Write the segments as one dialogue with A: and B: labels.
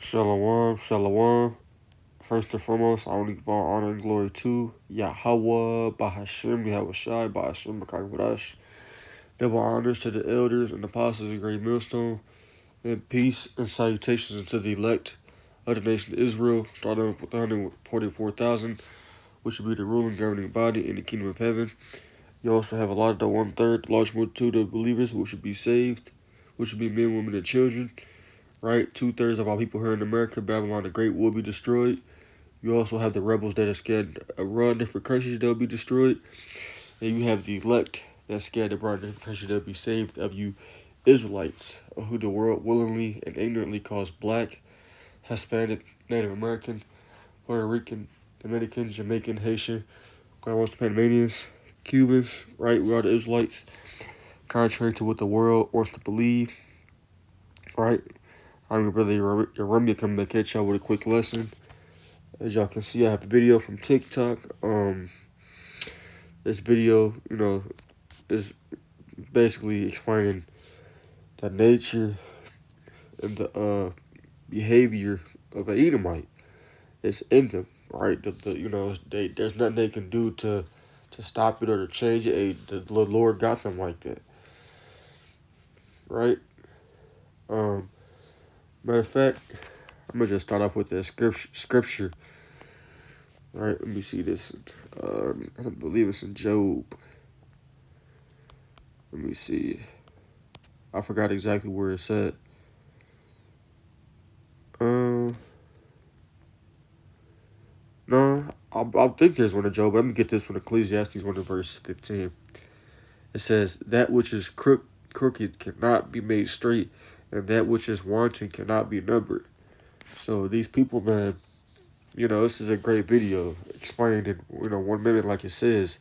A: Shalom, shalom. First and foremost, I want to give all honor and glory to Yahweh, Bahashim, Yahushai, Bahashim, Bakakvadash. Double honors to the elders and apostles of Great Millstone, and peace and salutations to the elect of the nation of Israel, starting with 144,000, which will be the ruling governing body in the kingdom of heaven. You also have a lot of the 1/3, large multitude of believers which should be saved, which should be men, women, and children. Right, 2/3 of all people here in America, Babylon the Great, will be destroyed. You also have the rebels that are scattered around different countries that will be destroyed. And you have the elect that's scattered abroad in different countries that will be saved of you Israelites, who the world willingly and ignorantly calls black, Hispanic, Native American, Puerto Rican, Dominicans, Jamaican, Haitian, Panamanians, Cubans, right? We are the Israelites, contrary to what the world wants to believe, right? I'm your brother Yeremia coming to catch y'all with a quick lesson. As y'all can see, I have a video from TikTok. This video, is basically explaining the nature and the behavior of an Edomite. It's in them, right? There's nothing they can do to stop it or to change it. The Lord got them like that, right? Matter of fact, I'm gonna just start off with the scripture. All right, let me see this. I believe it's in Job. Let me see. I forgot exactly where it's at. No, I think there's one in Job. Let me get this one. Ecclesiastes 1 verse 15. It says, "That which is crooked cannot be made straight, and that which is wanting cannot be numbered." So these people, man, this is a great video explained in 1 minute, like it says.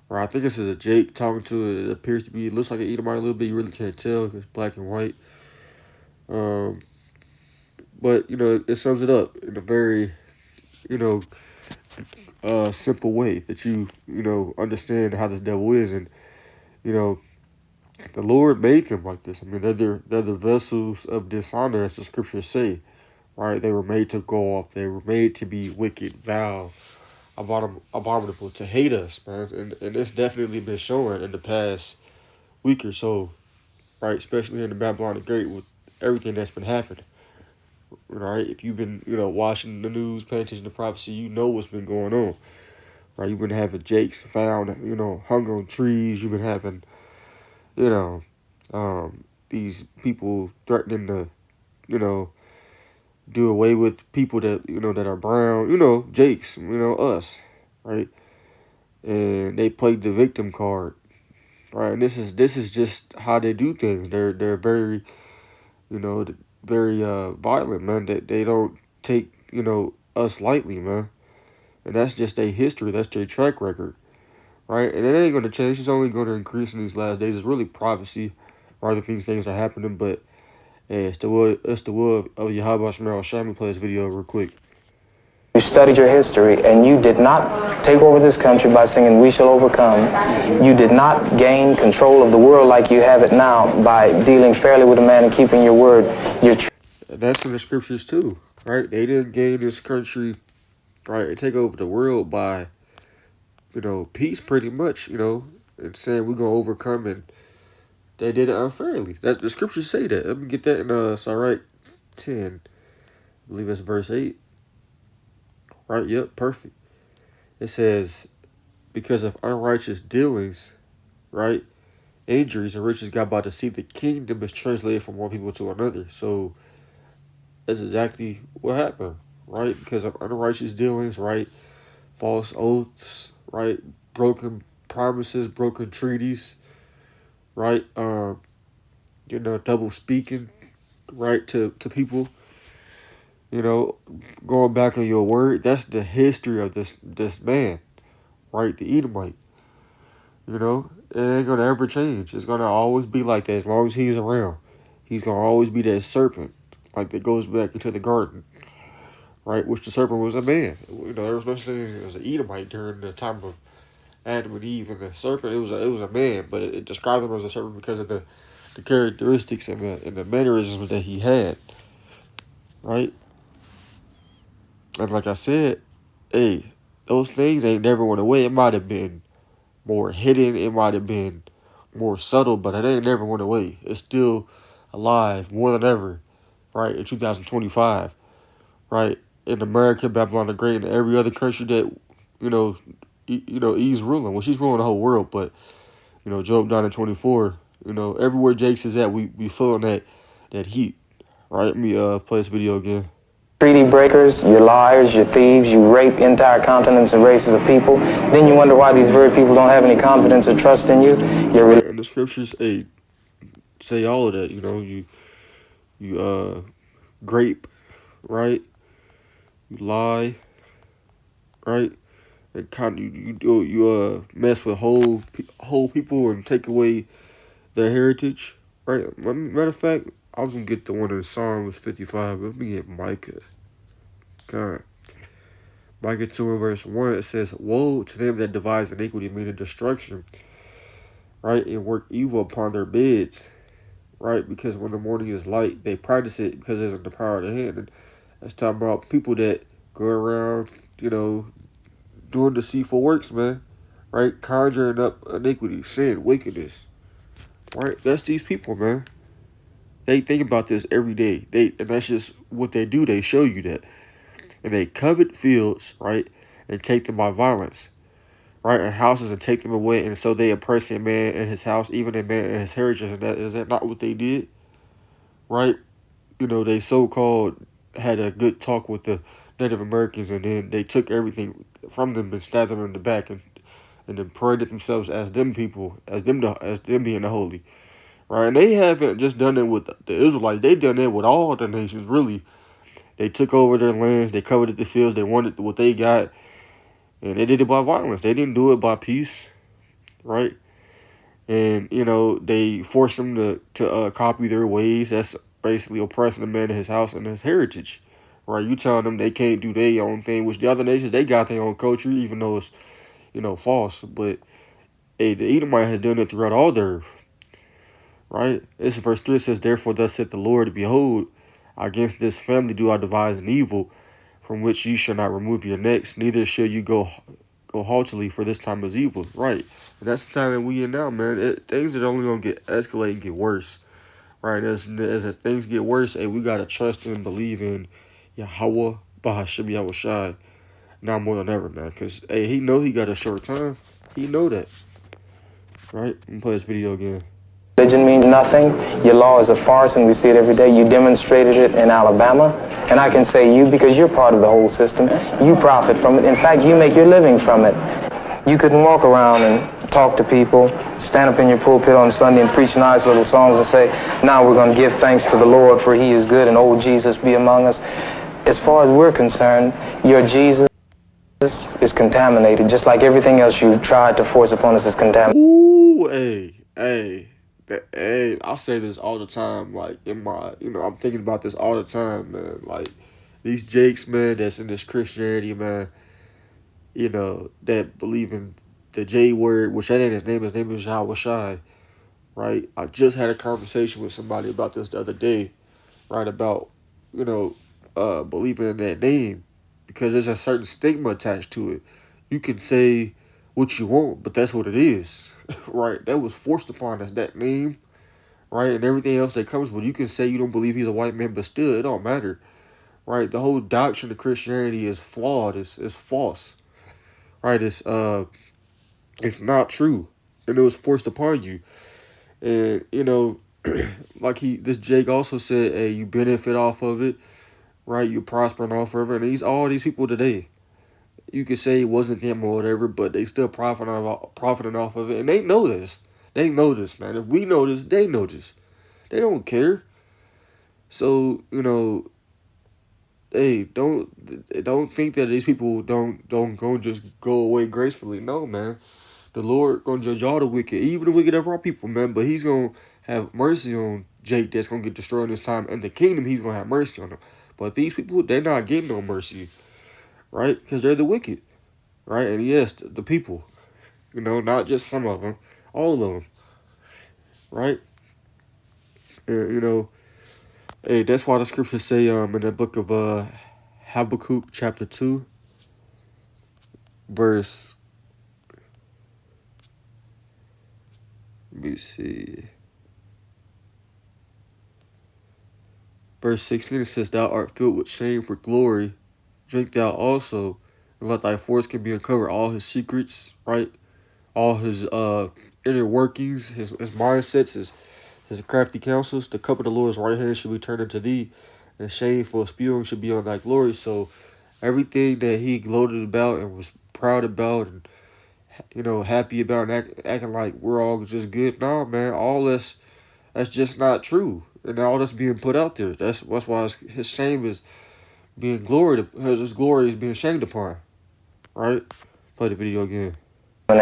A: Or I think this is a Jake talking to it. It appears to be, it looks like an Edomite a little bit. You really can't tell. It's black and white. But, it sums it up in a very, simple way that you understand how this devil is. And, the Lord made them like this. I mean, they're the vessels of dishonor, as the scriptures say, right? They were made to go off. They were made to be wicked, vile, abominable, to hate us, man. And it's definitely been shown in the past week or so, right? Especially in the Babylon the Great with everything that's been happening, right? If you've been, watching the news, paying attention to prophecy, you know what's been going on, right? You've been having Jakes found, hung on trees. You've been having, these people threatening to, do away with people that, that are brown, Jakes, us, right? And they played the victim card, right? And this is just how they do things. They're very, very violent, man. They don't take, us lightly, man. And that's just their history. That's their track record, right? And it ain't going to change. It's only going to increase in these last days. It's really prophecy, right? Things are happening, but hey, it's the will of Yahweh Shemel. Let me play this video real quick.
B: You studied your history, and you did not take over this country by singing "We Shall Overcome." You did not gain control of the world like you have it now by dealing fairly with a man and keeping your word.
A: That's in the scriptures too, right? They didn't gain this country, right, and take over the world by, peace, pretty much, and saying we're going to overcome, and they did it unfairly. That the scriptures say that. Let me get that in Sirach 10. I believe it's verse 8. Right, yep, perfect. It says, because of unrighteous dealings, right, injuries and riches got by deceit, the kingdom is translated from one people to another. So that's exactly what happened, right? Because of unrighteous dealings, right, false oaths, right, broken promises, broken treaties, right, double speaking, right, to people, going back on your word. That's the history of this man, right, the Edomite. It ain't gonna ever change. It's gonna always be like that as long as he's around. He's gonna always be that serpent, like that goes back into the garden, right? Which the serpent was a man. There was no such thing as an Edomite during the time of Adam and Eve, and the serpent it was a man, but it described him as a serpent because of the characteristics and the mannerisms that he had, right? And like I said, hey, those things ain't never went away. It might have been more hidden. It might have been more subtle, but it ain't never went away. It's still alive more than ever, right, in 2025, right? In America, Babylon the Great, and every other country that, he's ruling. Well, she's ruling the whole world, but, Job 9 and 24, everywhere Jake's is at, we feeling that heat, right? Let me play this video again.
B: Treaty breakers, you're liars, you're thieves, you rape entire continents and races of people. Then you wonder why these very people don't have any confidence or trust in you.
A: Right, and the scriptures say all of that. You grape, right? You lie, right? And you mess with whole people and take away their heritage, right? Matter of fact, I was gonna get the one in Psalms 55. Let me get Micah. God. Micah 2 and verse 1, it says, "Woe to them that devise iniquity, meaning destruction, right, and work evil upon their beds, right? Because when the morning is light, they practice it because it's in the power of the hand." And that's talking about people that go around, doing deceitful works, man, right? Conjuring up iniquity, sin, wickedness, right? That's these people, man. They think about this every day. And that's just what they do. They show you that. And they covet fields, right, and take them by violence, right, and houses and take them away, and so they oppress a man in his house, even a man in his heritage. And is that not what they did, right? They so-called had a good talk with the Native Americans, and then they took everything from them and stabbed them in the back, and then paraded themselves as them people, as them being the holy, right? And they haven't just done it with the Israelites; they done it with all the nations, really. They took over their lands, they coveted the fields, they wanted what they got, and they did it by violence. They didn't do it by peace, right? And, they forced them to copy their ways. That's basically oppressing the man in his house and his heritage, right? You telling them they can't do their own thing, which the other nations, they got their own culture, even though it's, false. But, hey, the Edomite has done it throughout all the earth, right? This verse 3 says, "Therefore thus saith the Lord, behold, against this family do I devise an evil, from which ye shall not remove your necks, neither shall you go haughtily, for this time is evil." Right. And that's the time that we in now, man. Things are only going to get escalate and get worse. Right. As things get worse, hey, we got to trust and believe in Yahweh, Bahashim, now more than ever, man. Because, hey, he know he got a short time. He know that. Right. Let me play this video again.
B: Religion means nothing. Your law is a farce, and we see it every day. You demonstrated it in Alabama, and I can say you, because you're part of the whole system, you profit from it. In fact, you make your living from it. You couldn't walk around and talk to people, stand up in your pulpit on Sunday and preach nice little songs and say, "Now we're going to give thanks to the Lord, for he is good, and old Jesus be among us." As far as we're concerned, your Jesus is contaminated, just like everything else you tried to force upon us is contaminated.
A: Ooh, hey. Hey, I say this all the time, like, I'm thinking about this all the time, man. Like, these Jakes, man, that's in this Christianity, man, that believe in the J word, which that ain't his name is Yahweh, right? I just had a conversation with somebody about this the other day, right, about, believing in that name, because there's a certain stigma attached to it. You can say what you want, but that's what it is, right? That was forced upon us, that name, right? And everything else that comes with. You can say you don't believe he's a white man, but still, it don't matter, right? The whole doctrine of Christianity is flawed. It's false, right? It's not true, and it was forced upon you. And like this Jake also said, hey, you benefit off of it, right? You prospering off of it. And all these people today, you could say it wasn't them or whatever, but they still profiting off of it. And they know this. They know this, man. If we know this, they know this. They don't care. So, hey, don't think that these people don't go just go away gracefully. No, man. The Lord gonna judge all the wicked, even the wicked of our people, man. But he's gonna have mercy on Jake that's gonna get destroyed this time. And the kingdom, he's gonna have mercy on them. But these people, they're not getting no mercy, right? Because they're the wicked, right? And yes, the people, not just some of them, all of them, right? And, hey, that's why the scriptures say in the book of Habakkuk chapter 2, verse, let me see, verse 16, it says, Thou art filled with shame for glory. Drink thou also, and let thy foreskin be uncovered, all his secrets, right? All his inner workings, his mindsets, his crafty counsels. The cup of the Lord's right hand should be turned unto thee, and shameful spewing should be on thy glory. So everything that he gloated about and was proud about and, happy about and acting like we're all just good. Nah, man, all that's just not true. And all that's being put out there. That's why his shame is being gloried, his glory is being shamed upon. Right? Play the video again.
B: Well,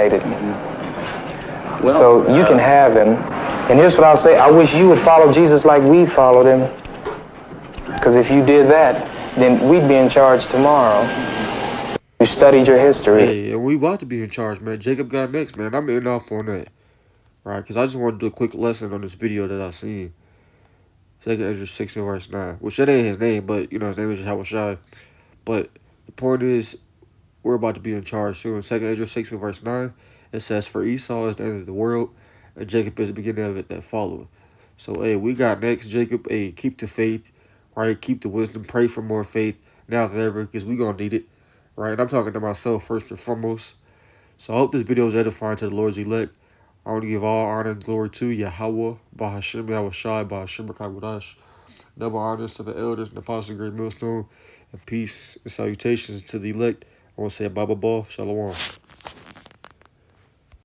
B: so you can have him. And here's what I'll say. I wish you would follow Jesus like we followed him. Because if you did that, then we'd be in charge tomorrow. You studied your history.
A: Hey, and we about to be in charge, man. Jacob got next, man. I'm in off on that. Right? Because I just want to do a quick lesson on this video that I seen. 2 Ezra 6 and verse 9. Which that ain't his name, but, his name is YASHARAHLA. But the point is, we're about to be in charge soon. 2 Ezra 6 and verse 9, it says, For Esau is the end of the world, and Jacob is the beginning of it that followeth. So, hey, we got next, Jacob. Hey, keep the faith, right? Keep the wisdom. Pray for more faith now than ever, because we going to need it, right? And I'm talking to myself first and foremost. So I hope this video is edifying to the Lord's elect. I want to give all honor and glory to Yahweh, YASHAMIAHLA, YASHARAHLA. Double honors to the elders and the apostles of Great Millstone, and peace and salutations to the elect. I want to say Baba Shalom.